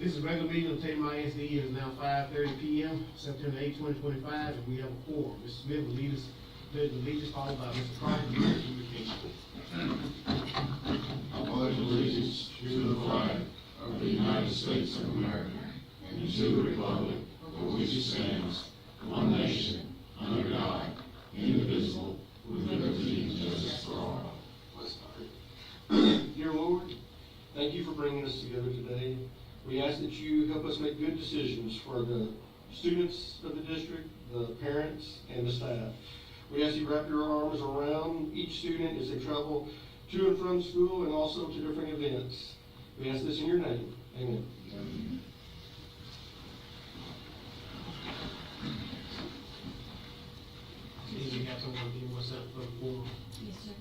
This is regular meeting of Tatum ISD. It is now 5:30 p.m., September 8, 2025, and we have a quorum. Mr. Smith will lead us, followed by Mr. Carter, who will lead invocation. I pledge allegiance to the flag of the United States of America and to the republic for which it stands, one nation, under God, indivisible, with liberty and justice for all. Dear Lord, thank you for bringing us together today. We ask that you help us make good decisions for the students of the district, the parents, and the staff. We ask you to wrap your arms around each student as they travel to and from school and also to different events. We ask this in your name. Amen. Amen. Do you have someone give us up for the quorum? Yes, sir.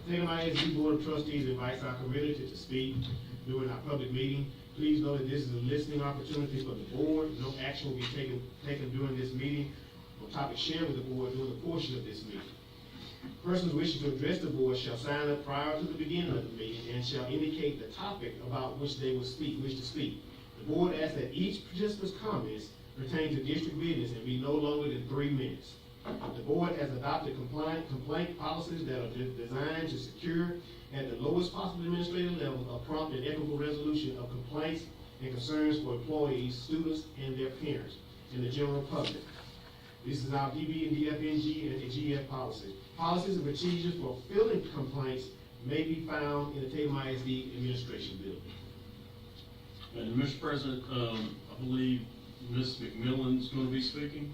The Tatum ISD Board of Trustees invites our community to speak during our public meeting. Please know that this is a listening opportunity for the board. No action will be taken during this meeting or topics shared with the board during the portion of this meeting. Persons wishing to address the board shall sign up prior to the beginning of the meeting and shall indicate the topic about which they wish to speak. The board asks that each participant's comments pertain to district business and be no longer than 3 minutes. The board has adopted complaint policies that are designed to secure at the lowest possible administrative level a prompt and equitable resolution of complaints and concerns for employees, students, and their parents, and the general public. This is our DB and DFNG and GF policies. Policies and procedures for filling complaints may be found in the Tatum ISD Administration Building. And Mr. President, I believe Ms. McMillan's going to be speaking,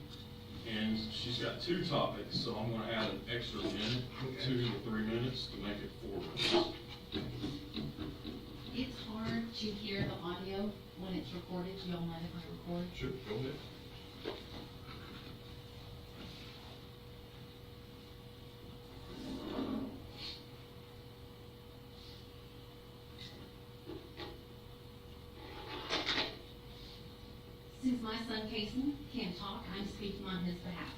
and she's got 2 topics, so I'm going to add an extra minute, 2 to 3 minutes, to make it 4 minutes. It's hard to hear the audio when it's recorded. Do y'all mind if I record? Sure, go ahead. Since my son Kason can't talk, I'm speaking on his behalf.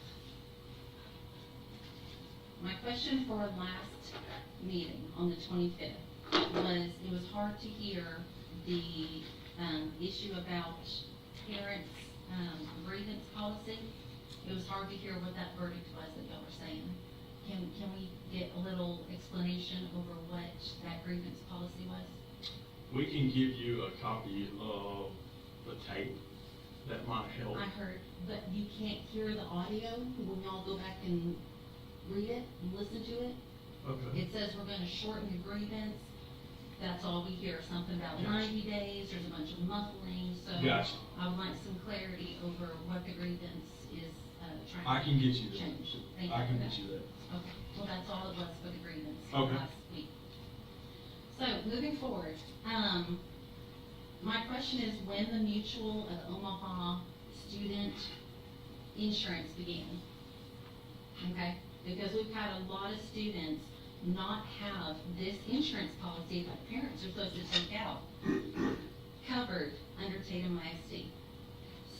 My question for last meeting on the 25th was, it was hard to hear the issue about parents' grievance policy. It was hard to hear what that verdict was that y'all were saying. Can we get a little explanation over what that grievance policy was? We can give you a copy of the tape. That might help. I heard, but you can't hear the audio when y'all go back and read it and listen to it? Okay. It says we're gonna shorten the grievance. That's all we hear, something about Gotcha. 90 days, there's a bunch of muffling, so Gotcha. I would like some clarity over what the grievance is trying to I can get you that. change. Thank I you can for get that. you that. Okay, well, that's all it was for the grievance Okay. last week. So, moving forward, my question is when the Mutual of Omaha student insurance began. Okay, because we've had a lot of students not have this insurance policy that parents are supposed to take out covered under Tatum ISD.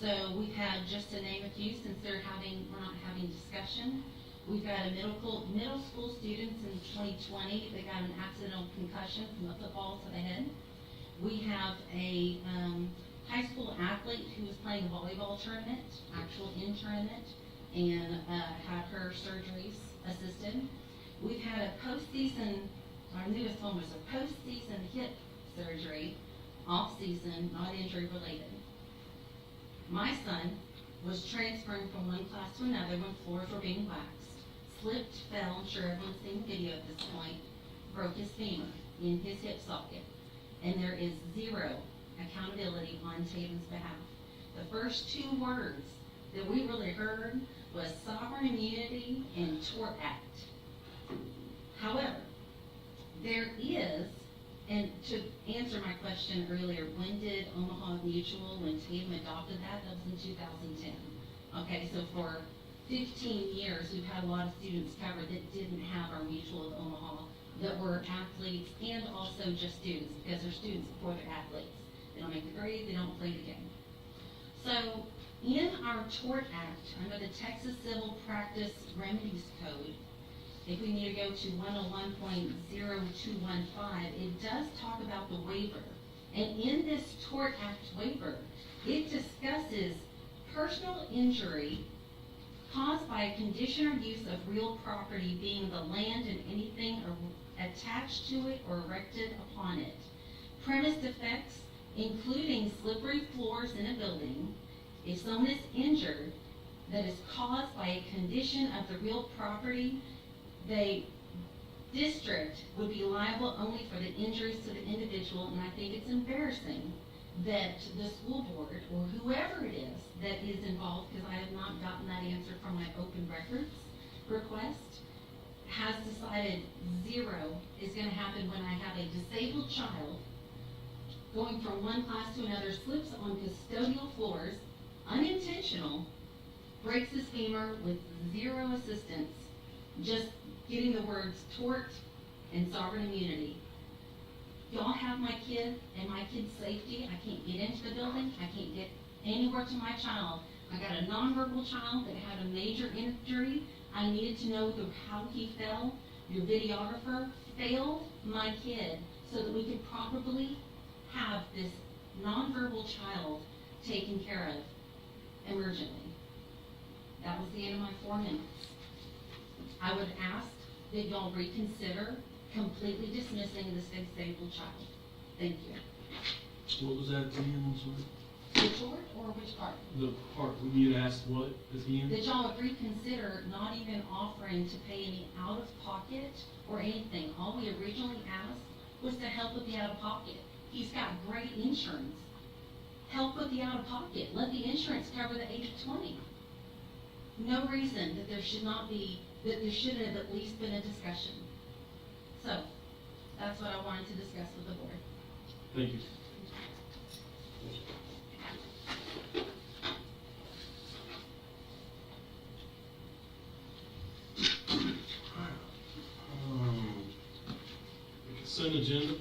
So we've had, just to name a few, since we're not having discussion, we've got a middle school students in 2020 that got an accidental concussion from a football to the head. We have a high school athlete who was playing a volleyball tournament, actual in tournament, and had her surgeries assisted. We've had a postseason, our newest one was a postseason hip surgery, off season, not injury related. My son was transferring from one class to another when floors were being waxed, slipped, fell, I'm sure everyone's seen the video at this point, broke his femur in his hip socket. And there is zero accountability on Tatum's behalf. The first 2 words that we really heard was sovereign immunity and tort act. However, there is, and to answer my question earlier, when did Omaha Mutual, when Tatum adopted that? That was in 2010. Okay, so for 15 years, we've had a lot of students covered that didn't have our Mutual of Omaha, that were athletes and also just students, because they're students before they're athletes. They don't make the grade, they don't play the game. So in our tort act, under the Texas Civil Practice Remedies Code, if we need to go to 101.0215, it does talk about the waiver. And in this Tort Act waiver, it discusses personal injury caused by a condition or use of real property being the land and anything attached to it or erected upon it. Premise defects, including slippery floors in a building. If someone is injured that is caused by a condition of the real property, the district would be liable only for the injuries to the individual, and I think it's embarrassing that the school board, or whoever it is that is involved, because I have not gotten that answer from my open records request, has decided zero is gonna happen when I have a disabled child going from one class to another, slips on custodial floors, unintentional, breaks his femur with zero assistance, just getting the words tort and sovereign immunity. Y'all have my kid and my kid's safety. I can't get into the building. I can't get anywhere to my child. I got a nonverbal child that had a major injury. I needed to know how he fell. Your videographer failed my kid so that we could properly have this nonverbal child taken care of emergently. That was the end of my 4 minutes. I would ask that y'all reconsider completely dismissing this disabled child. Thank you. What was that at the end, I'm sorry? The tort or which part? The part when you had asked what at the end? That y'all would reconsider not even offering to pay any out-of-pocket or anything. All we originally asked was to help with the out-of-pocket. He's got great insurance. Help with the out-of-pocket. Let the insurance cover the age of 20. No reason that there shouldn't have at least been a discussion. So, that's what I wanted to discuss with the board. Thank you. Consent agenda.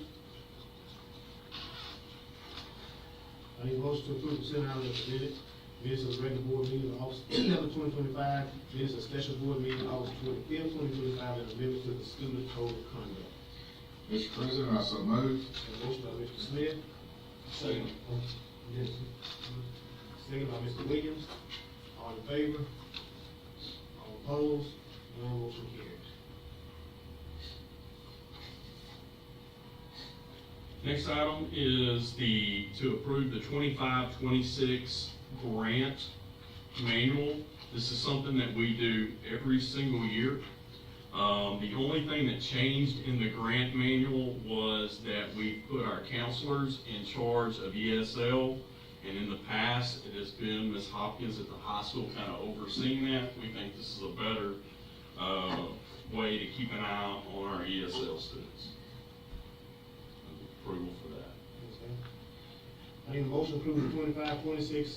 I need a motion to approve the consent item as presented. Minutes of the regular board meeting of August 11, 2025. Minutes of special board meeting August 25th, 2025, and amendments to the student code of conduct. Mr. President, I so move. A motion by Mr. Smith. Second. Second by Mr. Williams. All in favor? All opposed? None motion carries. Next item is to approve the 25-26 grant manual. This is something that we do every single year. The only thing that changed in the grant manual was that we put our counselors in charge of ESL, and in the past, it has been Ms. Hopkins at the high school kind of overseeing that. We think this is a better way to keep an eye on our ESL students. Approval for that. I need a motion to approve the 25-26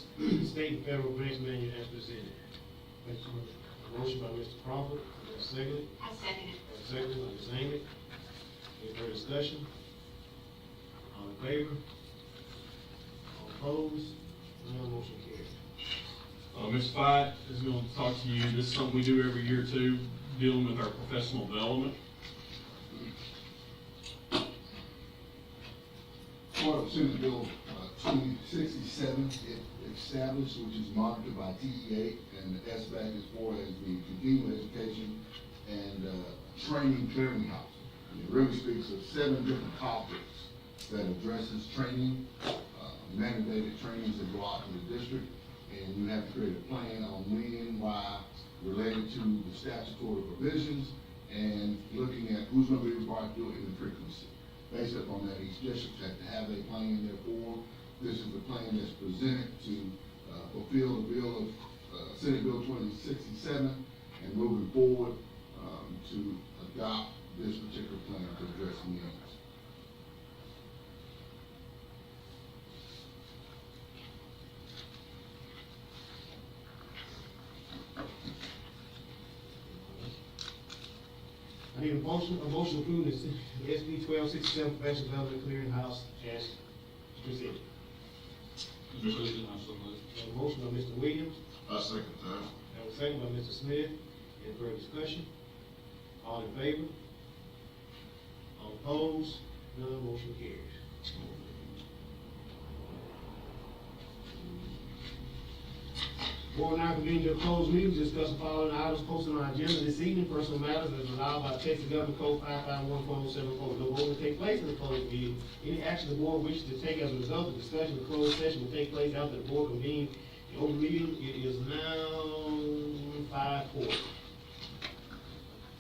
state and federal grants manual as presented. A motion by Mr. Crawford, is there a second? I'll second it. A second by Ms. Amy. Any further discussion? All in favor? All opposed? None motion carries. Ms. Fight is going to talk to you. This is something we do every year too, dealing with our professional development. Part of Senate Bill 2067, it established, which is monitored by TEA, and the SBAC is for as the continuing education and training clearinghouse. And it really speaks of 7 different topics that addresses training, mandated trainings that go out to the district, and you have to create a plan on when, why, related to the statutory provisions, and looking at who's going to be required to do it in the frequency. Based upon that, each district has to have a plan, therefore, this is the plan that's presented to fulfill the bill of Senate Bill 2067, and moving forward to adopt this particular plan to address needs. I need a motion to approve the SB 1267 professional development clearinghouse as presented. Mr. President, I so move. A motion by Mr. Williams, I second that. and a second by Mr. Smith. Any further discussion? All in favor? All opposed? None, motion carries. Board now convenes to a closed meeting to discuss the following items posted on our agenda this evening. Personal matters as allowed by Texas Government Code 551.074. No vote will take place in the closed meeting. Any action the board wishes to take as a result of discussion in closed session will take place after the board convenes in open meeting. It is now 5:40.